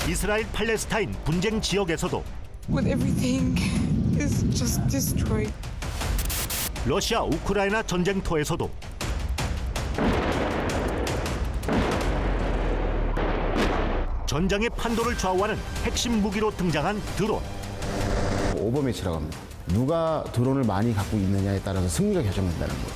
이스라엘 팔레스타인 분쟁 지역에서도 when everything is just destroyed. 러시아 우크라이나 전쟁터에서도 전장의 판도를 좌우하는 핵심 무기로 등장한 드론. 오버매치라고 합니다. 누가 드론을 많이 갖고 있느냐에 따라서 승리가 결정된다는 거예요.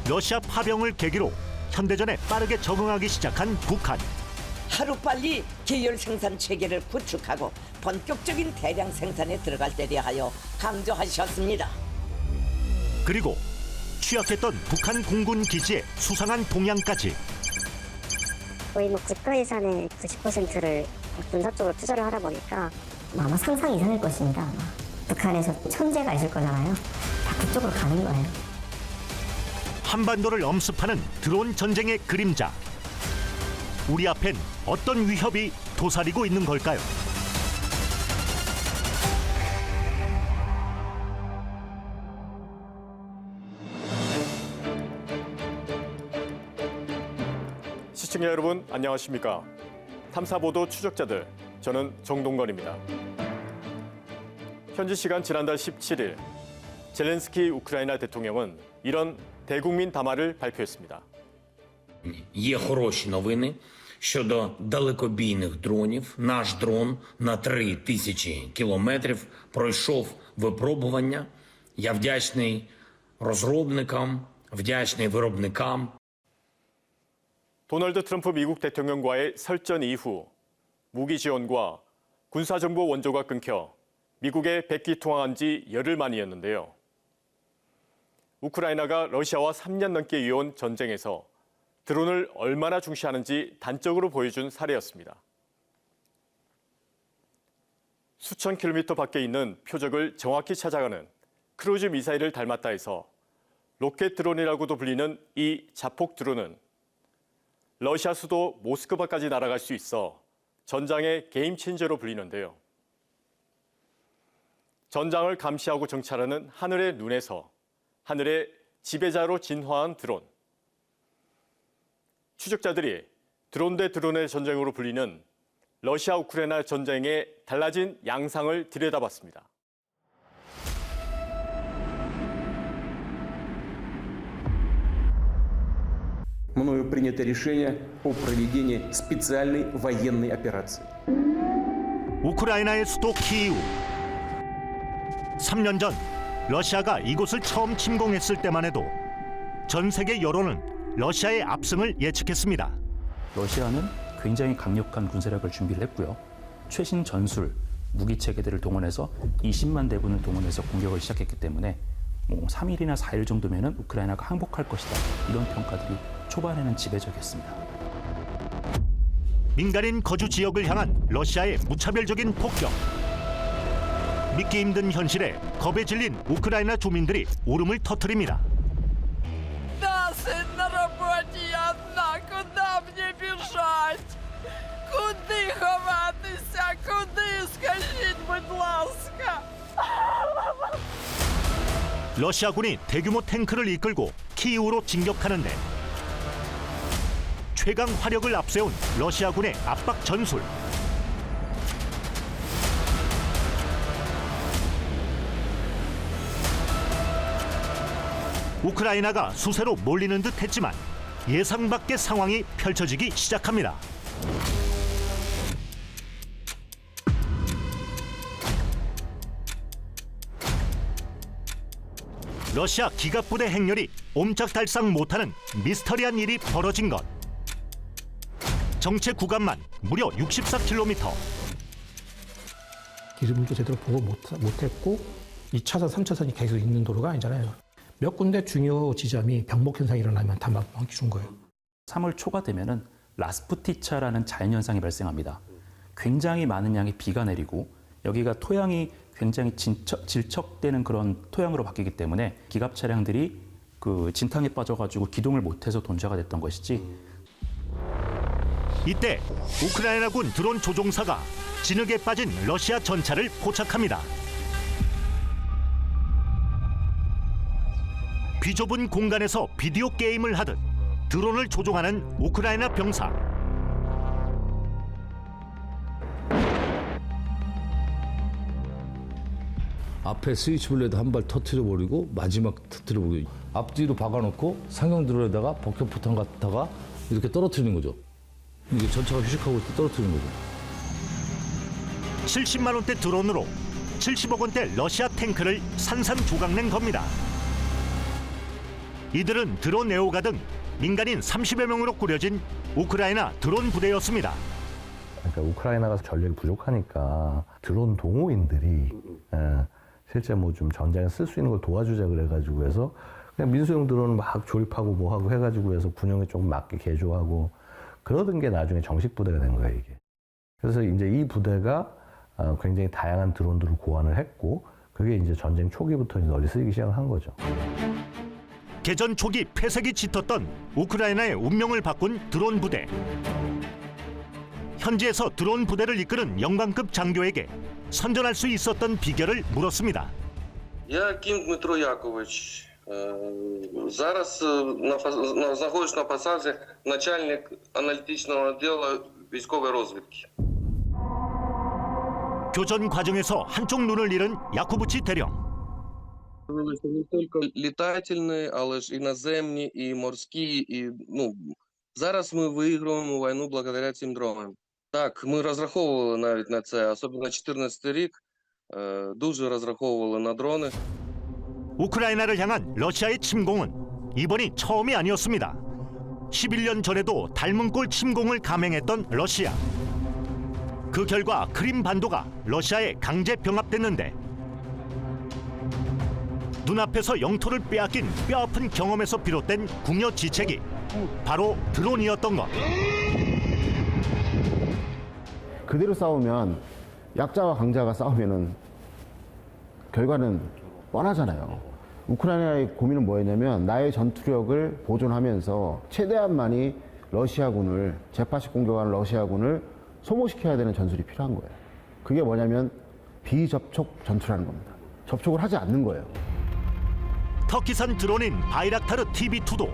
러시아 파병을 계기로 현대전에 빠르게 적응하기 시작한 북한. 하루빨리 계열 생산 체계를 구축하고 본격적인 대량 생산에 들어갈 때려 하여 강조하셨습니다. 그리고 취약했던 북한 공군 기지의 수상한 동향까지. 거의 국가 예산의 90%를 군사 쪽으로 투자를 하다 보니까 아마 상상 이상일 것입니다. 아마. 북한에서 천재가 있을 거잖아요. 다 그쪽으로 가는 거예요. 한반도를 엄습하는 드론 전쟁의 그림자. 우리 앞엔 어떤 위협이 도사리고 있는 걸까요? 시청자 여러분 안녕하십니까? 탐사보도 추적자들, 저는 정동건입니다. 현지 시간 지난달 17일 젤렌스키 우크라이나 대통령은 이런 대국민 담화를 발표했습니다. Є хороші новини щодо далекобійних дронів. Наш дрон на 3000 кілометрів пройшов випробування. Я вдячний розробникам, вдячний виробникам. 도널드 트럼프 미국 대통령과의 설전 이후 무기 지원과 군사정보 원조가 끊겨 미국에 백기 통화한 지 열흘 만이었는데요. 우크라이나가 러시아와 3년 넘게 이어온 전쟁에서 드론을 얼마나 중시하는지 단적으로 보여준 사례였습니다. 수천 킬로미터 밖에 있는 표적을 정확히 찾아가는 크루즈 미사일을 닮았다 해서 로켓 드론이라고도 불리는 이 자폭 드론은 러시아 수도 모스크바까지 날아갈 수 있어 전장의 게임 체인저로 불리는데요. 전장을 감시하고 정찰하는 하늘의 눈에서 하늘의 지배자로 진화한 드론. 추적자들이 드론 대 드론의 전쟁으로 불리는 러시아 우크라이나 전쟁의 달라진 양상을 들여다봤습니다. Мною принято решение о проведении специальной военной операции. 우크라이나의 수도 키이우. 3년 전 러시아가 이곳을 처음 침공했을 때만 해도 전 세계 여론은 러시아의 압승을 예측했습니다. 러시아는 굉장히 강력한 군사력을 준비를 했고요. 최신 전술, 무기 체계들을 동원해서 20만 대군을 동원해서 공격을 시작했기 때문에 3일이나 4일 정도면 우크라이나가 항복할 것이다. 이런 평가들이 초반에는 지배적이었습니다. 민간인 거주 지역을 향한 러시아의 무차별적인 폭격. 믿기 힘든 현실에 겁에 질린 우크라이나 주민들이 울음을 터뜨립니다. Да, сын на работе, я одна. Куда мне бежать? Куди ховатися? Куди? Скажіть, будь ласка. 러시아군이 대규모 탱크를 이끌고 키이우로 진격하는데 최강 화력을 앞세운 러시아군의 압박 전술. 우크라이나가 수세로 몰리는 듯 했지만 예상 밖의 상황이 펼쳐지기 시작합니다. 러시아 기갑부대 행렬이 옴짝달싹 못하는 미스터리한 일이 벌어진 것. 정체 구간만 무려 64km. 기름도 제대로 보고 못했고 2차선, 3차선이 계속 있는 도로가 아니잖아요. 몇 군데 중요 지점이 병목 현상이 일어나면 다 막혀준 거예요. 3월 초가 되면은 라스푸티차라는 자연현상이 발생합니다. 굉장히 많은 양의 비가 내리고 여기가 토양이 굉장히 질척되는 그런 토양으로 바뀌기 때문에 기갑 차량들이 그 진탕에 빠져가지고 기동을 못해서 돈자가 됐던 것이지. 이때 우크라이나군 드론 조종사가 진흙에 빠진 러시아 전차를 포착합니다. 비좁은 공간에서 비디오 게임을 하듯 드론을 조종하는 우크라이나 병사. 앞에 스위치블레드 한 발 터트려버리고 마지막 터트려버리고 앞뒤로 박아놓고 상용 드론에다가 복격포탄 갖다가 이렇게 떨어뜨리는 거죠. 이게 전차가 휴식하고 있을 때 떨어뜨리는 거죠. 70만 원대 드론으로 70억 원대 러시아 탱크를 산산조각낸 겁니다. 이들은 드론 애호가 등 민간인 30여 명으로 꾸려진 우크라이나 드론 부대였습니다. 그러니까 우크라이나가 전력이 부족하니까 드론 동호인들이 실제 뭐 좀 전장에 쓸 수 있는 걸 도와주자 그래가지고 해서 그냥 민수용 드론을 막 조립하고 뭐 하고 해가지고 해서 군용에 조금 맞게 개조하고 그러던 게 나중에 정식 부대가 된 거예요, 이게. 그래서 이제 이 부대가 굉장히 다양한 드론들을 고안을 했고 그게 이제 전쟁 초기부터 널리 쓰이기 시작한 거죠. 개전 초기 폐색이 짙었던 우크라이나의 운명을 바꾼 드론 부대. 현지에서 드론 부대를 이끄는 영관급 장교에게 선전할 수 있었던 비결을 물었습니다. Я Ким Дмитро Якович. Зараз знаходжусь на посаді начальник аналітичного відділу військової розвідки. 교전 과정에서 한쪽 눈을 잃은 야쿠브치 대령. Не тільки літательні, але ж і наземні, і морські, і зараз ми виграємо війну благодаря цим дронам. Так, ми розраховували навіть на це, особливо 14-й рік, дуже розраховували на дрони. 우크라이나를 향한 러시아의 침공은 이번이 처음이 아니었습니다. 11년 전에도 닮은 꼴 침공을 감행했던 러시아. 그 결과 크림 반도가 러시아에 강제 병합됐는데 눈앞에서 영토를 빼앗긴 뼈아픈 경험에서 비롯된 궁여지책이 바로 드론이었던 것. 그대로 싸우면 약자와 강자가 싸우면은 결과는 뻔하잖아요. 우크라이나의 고민은 뭐였냐면 나의 전투력을 보존하면서 최대한 많이 러시아군을 재파식 공격하는 러시아군을 소모시켜야 되는 전술이 필요한 거예요. 그게 뭐냐면 비접촉 전투라는 겁니다. 접촉을 하지 않는 거예요. 터키산 드론인 바이락타르 TB2도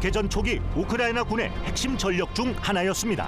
개전 초기 우크라이나 군의 핵심 전력 중 하나였습니다.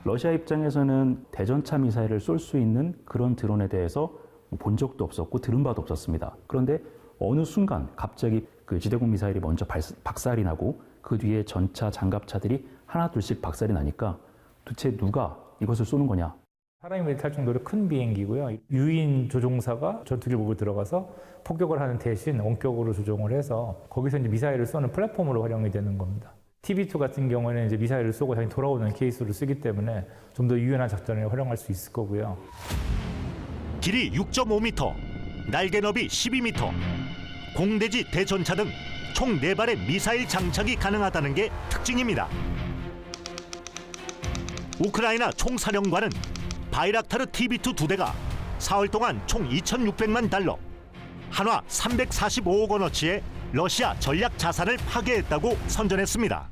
러시아 입장에서는 대전차 미사일을 쏠 수 있는 그런 드론에 대해서 본 적도 없었고 들은 바도 없었습니다. 그런데 어느 순간 갑자기 그 지대공 미사일이 먼저 박살이 나고 그 뒤에 전차, 장갑차들이 하나 둘씩 박살이 나니까 도대체 누가 이것을 쏘는 거냐? 사람이 탈 정도로 큰 비행기고요. 유인 조종사가 전투기복을 들어가서 폭격을 하는 대신 원격으로 조종을 해서 거기서 이제 미사일을 쏘는 플랫폼으로 활용이 되는 겁니다. TB2 같은 경우에는 이제 미사일을 쏘고 다시 돌아오는 케이스로 쓰기 때문에 좀 더 유연한 작전을 활용할 수 있을 거고요. 길이 6.5m, 날개 너비 12m, 공대지 대전차 등 총 4발의 미사일 장착이 가능하다는 게 특징입니다. 우크라이나 총사령관은 바이락타르 TB2 2대가 사흘 동안 총 2,600만 달러, 한화 345억 원어치의 러시아 전략 자산을 파괴했다고 선전했습니다.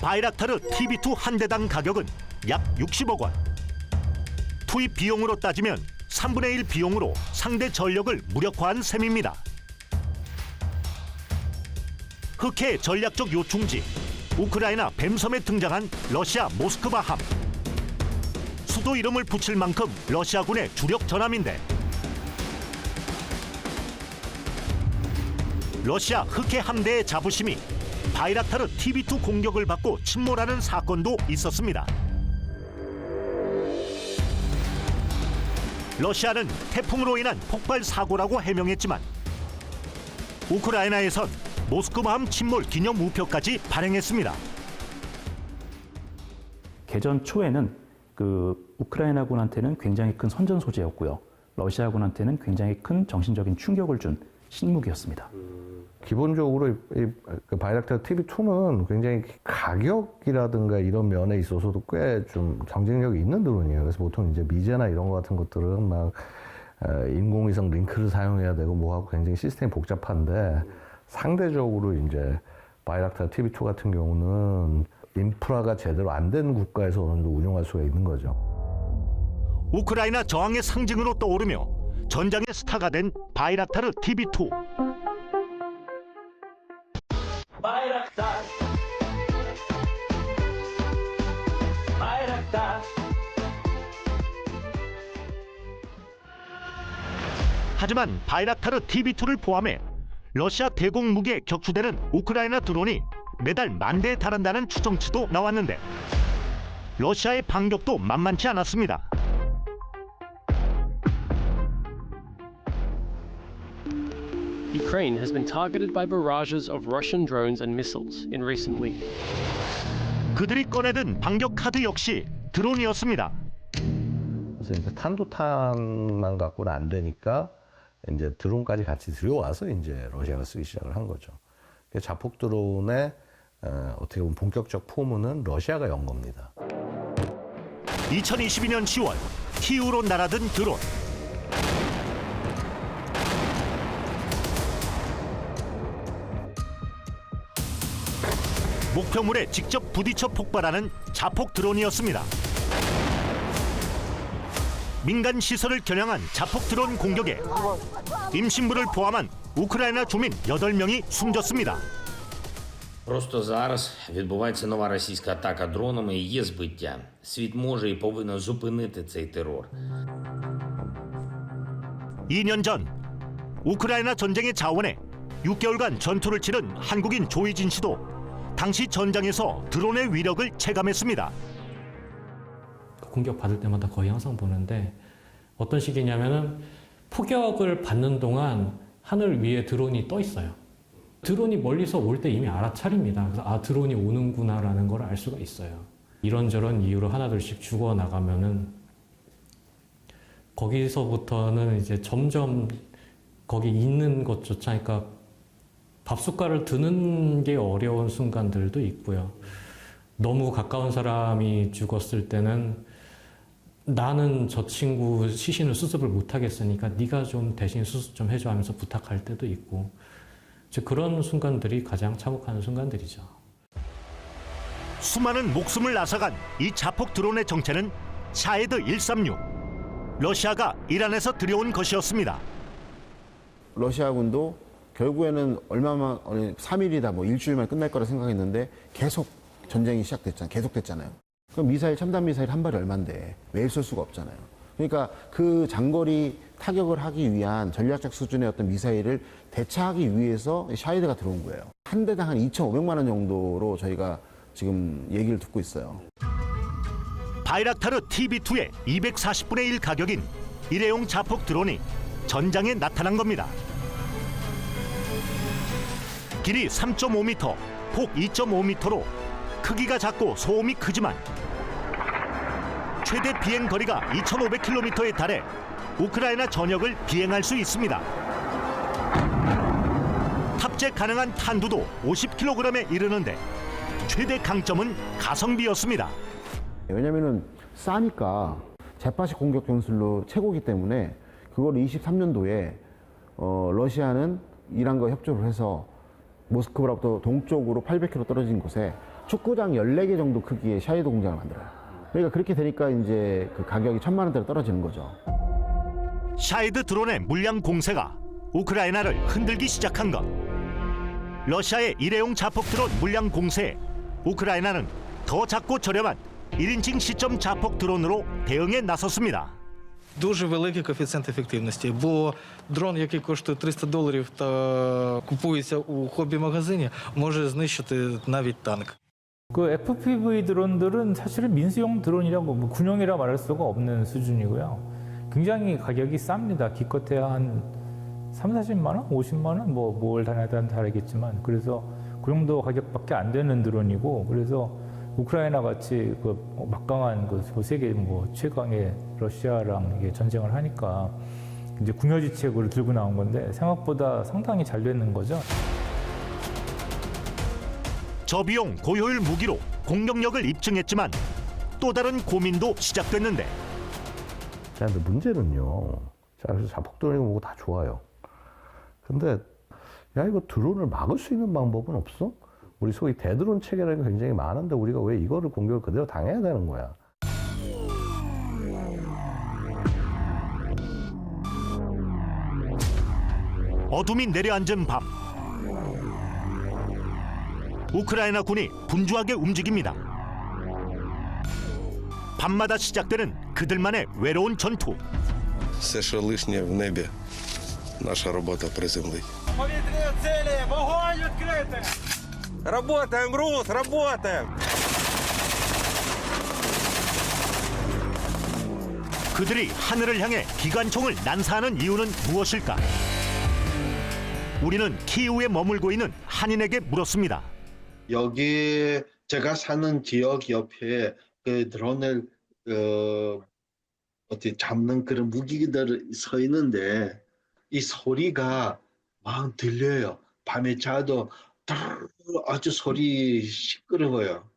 바이락타르 TB2 한 대당 가격은 약 60억 원. 투입 비용으로 따지면 3분의 1 비용으로 상대 전력을 무력화한 셈입니다. 흑해 전략적 요충지, 우크라이나 뱀섬에 등장한 러시아 모스크바 함. 수도 이름을 붙일 만큼 러시아군의 주력 전함인데 러시아 흑해 함대의 자부심이 바이락타르 TB2 공격을 받고 침몰하는 사건도 있었습니다. 러시아는 태풍으로 인한 폭발 사고라고 해명했지만 우크라이나에선 모스크바함 침몰 기념 우표까지 발행했습니다. 개전 초에는 그 우크라이나군한테는 굉장히 큰 선전 소재였고요. 러시아군한테는 굉장히 큰 정신적인 충격을 준 신무기였습니다. 기본적으로 이 바이락타르 TB2는 굉장히 가격이라든가 이런 면에 있어서도 꽤 좀 경쟁력이 있는 드론이에요. 그래서 보통 이제 미제나 이런 거 같은 것들은 막 인공위성 링크를 사용해야 되고 뭐하고 굉장히 시스템이 복잡한데 상대적으로 이제 바이락타르 TB2 같은 경우는 인프라가 제대로 안 된 국가에서 어느 정도 운영할 수가 있는 거죠. 우크라이나 저항의 상징으로 떠오르며 전장의 스타가 된 바이락타르 TB2. 바이락타르 바이락타르 하지만 바이락타르 TB2를 포함해 러시아 대공 무기에 격추되는 우크라이나 드론이 매달 10,000대에 달한다는 추정치도 나왔는데 러시아의 반격도 만만치 않았습니다. Ukraine has been targeted by barrages of Russian drones and missiles in recent weeks. 그들이 꺼내든 반격 카드 역시 드론이었습니다. 그래서 이제 탄도탄만 갖고는 안 되니까 이제 드론까지 같이 들여와서 이제 러시아가 쓰기 시작을 한 거죠. 자폭 드론의 어떻게 보면 본격적 포문은 러시아가 연 겁니다. 2022년 10월 키우로 날아든 드론. 목표물에 직접 부딪혀 폭발하는 자폭 드론이었습니다. 민간 시설을 겨냥한 자폭 드론 공격에 임신부를 포함한 우크라이나 주민 8명이 숨졌습니다. Просто зараз відбувається нова російська атака дронами і є збиття. Світ може і повинен зупинити цей терор. 2년 전 우크라이나 전쟁의 자원에 6개월간 전투를 치른 한국인 조희진 씨도 당시 전장에서 드론의 위력을 체감했습니다. 공격 받을 때마다 거의 항상 보는데 어떤 식이냐면은 포격을 받는 동안 하늘 위에 드론이 떠 있어요. 드론이 멀리서 올 때 이미 알아차립니다. 그래서 아, 드론이 오는구나라는 걸 알 수가 있어요. 이런저런 이유로 하나둘씩 죽어 나가면은 거기서부터는 이제 점점 거기 있는 것조차, 그러니까 밥숟갈을 드는 게 어려운 순간들도 있고요. 너무 가까운 사람이 죽었을 때는 나는 저 친구 시신을 수습을 못 하겠으니까 네가 좀 대신 수습 좀 해줘 하면서 부탁할 때도 있고, 그런 순간들이 가장 참혹한 순간들이죠. 수많은 목숨을 앗아간 이 자폭 드론의 정체는 샤헤드 136. 러시아가 이란에서 들여온 것이었습니다. 러시아군도 결국에는 얼마만 3일이다 뭐 일주일만 끝날 거라 생각했는데 계속 전쟁이 시작됐잖아요. 계속됐잖아요. 그럼 미사일, 첨단 미사일 한 발이 얼만데 매일 쏠 수가 없잖아요. 그러니까 그 장거리 타격을 하기 위한 전략적 수준의 어떤 미사일을 대처하기 위해서 샤헤드가 들어온 거예요. 한 대당 한 2,500만 원 정도로 저희가 지금 얘기를 듣고 있어요. 바이락타르 TB2의 240분의 1 가격인 일회용 자폭 드론이 전장에 나타난 겁니다. 길이 3.5m, 폭 2.5m로 크기가 작고 소음이 크지만 최대 비행 거리가 2,500km에 달해 우크라이나 전역을 비행할 수 있습니다. 탑재 가능한 탄두도 50kg에 이르는데 최대 강점은 가성비였습니다. 왜냐면은 싸니까 재파식 공격 전술로 최고기 때문에 그걸 23년도에 러시아는 이란과 협조를 해서 모스크바로부터 동쪽으로 800km 떨어진 곳에 축구장 14개 정도 크기의 샤헤드 공장을 만들어요. 그러니까 그렇게 되니까 이제 그 가격이 1,000만 원대로 떨어지는 거죠. 샤헤드 드론의 물량 공세가 우크라이나를 흔들기 시작한 것. 러시아의 일회용 자폭 드론 물량 공세에 우크라이나는 더 작고 저렴한 1인칭 시점 자폭 드론으로 대응에 나섰습니다. Дуже великий коефіцієнт ефективності, бо дрон, який коштує $300 та купується у хобі-магазині, може знищити навіть танк. 그 FPV 드론들은 사실은 민수용 드론이라고 뭐 군용이라 말할 수가 없는 수준이고요. 굉장히 가격이 쌉니다. 기껏해야 한 30-40만 원, 50만 원, 뭘 다냐는 다르겠지만, 그래서 그 정도 가격밖에 안 되는 드론이고, 그래서 우크라이나 같이 그 막강한 그 세계 최강의 러시아랑 이게 전쟁을 하니까 이제 궁여지책으로 들고 나온 건데 생각보다 상당히 잘 되는 거죠. 저비용 고효율 무기로 공격력을 입증했지만 또 다른 고민도 시작됐는데. 자, 근데 문제는요. 자, 그래서 자폭드론이고 뭐고 다 좋아요. 근데 야, 이거 드론을 막을 수 있는 방법은 없어? 우리 소위 대드론 체계라는 게 굉장히 많은데 우리가 왜 이거를 공격을 그대로 당해야 되는 거야? 어둠이 내려앉은 밤. 우크라이나 군이 분주하게 움직입니다. 밤마다 시작되는 그들만의 외로운 전투. Все, що лишнє в небі, наша робота приземлить. Повітряні цілі! Вогонь відкрити! Работаем, Рус, работаем! 그들이 하늘을 향해 기관총을 난사하는 이유는 무엇일까? 우리는 키이우에 머물고 있는 한인에게 물었습니다. 여기 제가 사는 지역 옆에 그 드론을 어떻게 잡는 그런 무기들이 서 있는데 이 소리가 막 들려요. 밤에 자도 아주 소리 시끄러워요.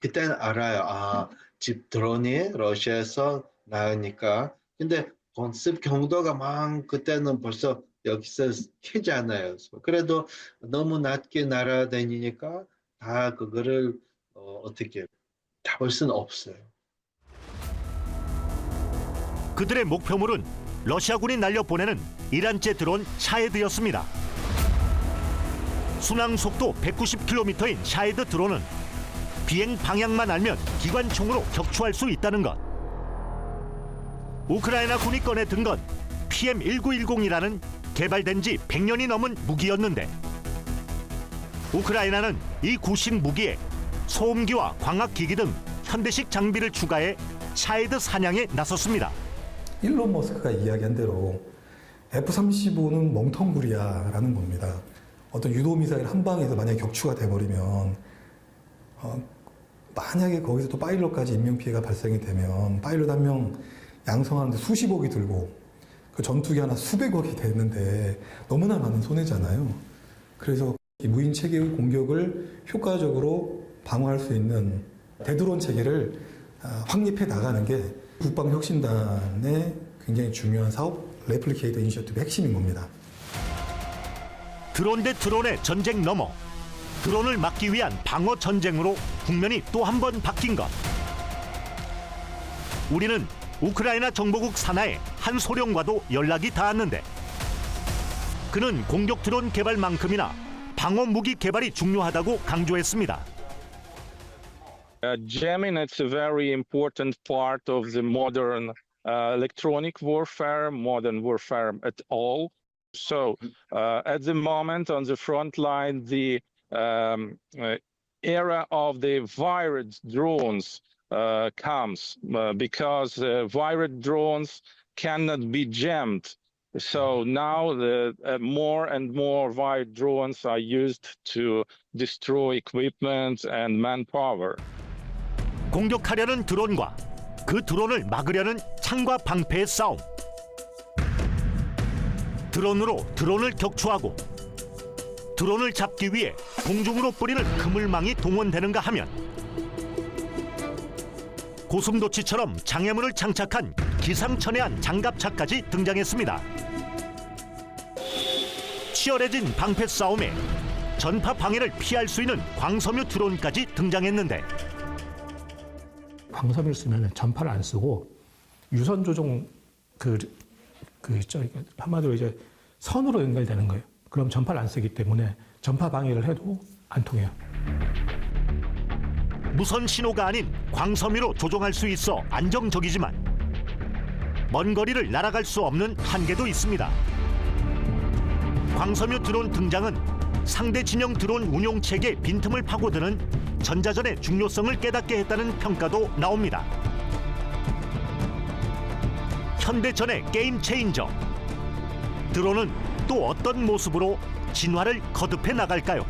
그때는 알아요. 아, 집 드론이 러시아에서 나으니까. 근데 본습 경도가 막 그때는 벌써 여기서 캐잖아요. 그래도 너무 낮게 날아다니니까 다 그거를 어떻게 잡을 수는 없어요. 그들의 목표물은 러시아군이 날려보내는 이란제 드론 샤헤드였습니다. 순항 속도 190km인 샤헤드 드론은 비행 방향만 알면 기관총으로 격추할 수 있다는 것. 우크라이나 군이 꺼내 든 건 PM1910이라는 개발된 지 100년이 넘은 무기였는데 우크라이나는 이 구식 무기에 소음기와 광학기기 등 현대식 장비를 추가해 샤헤드 사냥에 나섰습니다. 일론 머스크가 이야기한 대로 F-35는 멍텅구리야라는 겁니다. 어떤 유도미사일 한 방에서 만약에 격추가 돼버리면 만약에 거기서 또 파일럿까지 인명피해가 발생이 되면 파일럿 한 명 양성하는데 수십억이 들고 그 전투기 하나 수백억이 되는데 너무나 많은 손해잖아요. 그래서 무인 체계의 공격을 효과적으로 방어할 수 있는 대드론 체계를 확립해 나가는 게 국방혁신단의 굉장히 중요한 사업 레플리케이터 이니셔티브의 핵심인 겁니다. 드론 대 드론의 전쟁 넘어 드론을 막기 위한 방어 전쟁으로 국면이 또 한 번 바뀐 것. 우리는 우크라이나 정보국 사나의 한 소령과도 연락이 닿았는데 그는 공격 드론 개발만큼이나 방어 무기 개발이 중요하다고 강조했습니다. Jamming is a very important part of the modern electronic warfare, modern warfare at all. So at the moment on the front line, the era of the wired drones comes because wired drones cannot be jammed. So now more and more wired drones are used to destroy equipment and manpower. 공격하려는 드론과 그 드론을 막으려는 창과 방패의 싸움. 드론으로 드론을 격추하고 드론을 잡기 위해 공중으로 뿌리는 그물망이 동원되는가 하면 고슴도치처럼 장애물을 장착한 기상천외한 장갑차까지 등장했습니다. 치열해진 방패 싸움에 전파 방해를 피할 수 있는 광섬유 드론까지 등장했는데 광섬유를 쓰면 전파를 안 쓰고 유선 조종 한마디로 이제 선으로 연결되는 거예요. 그럼 전파를 안 쓰기 때문에 전파 방해를 해도 안 통해요. 무선 신호가 아닌 광섬유로 조종할 수 있어 안정적이지만 먼 거리를 날아갈 수 없는 한계도 있습니다. 광섬유 드론 등장은 상대 진영 드론 운용 체계 빈틈을 파고드는 전자전의 중요성을 깨닫게 했다는 평가도 나옵니다. 현대전의 게임 체인저. 드론은 또 어떤 모습으로 진화를 거듭해 나갈까요?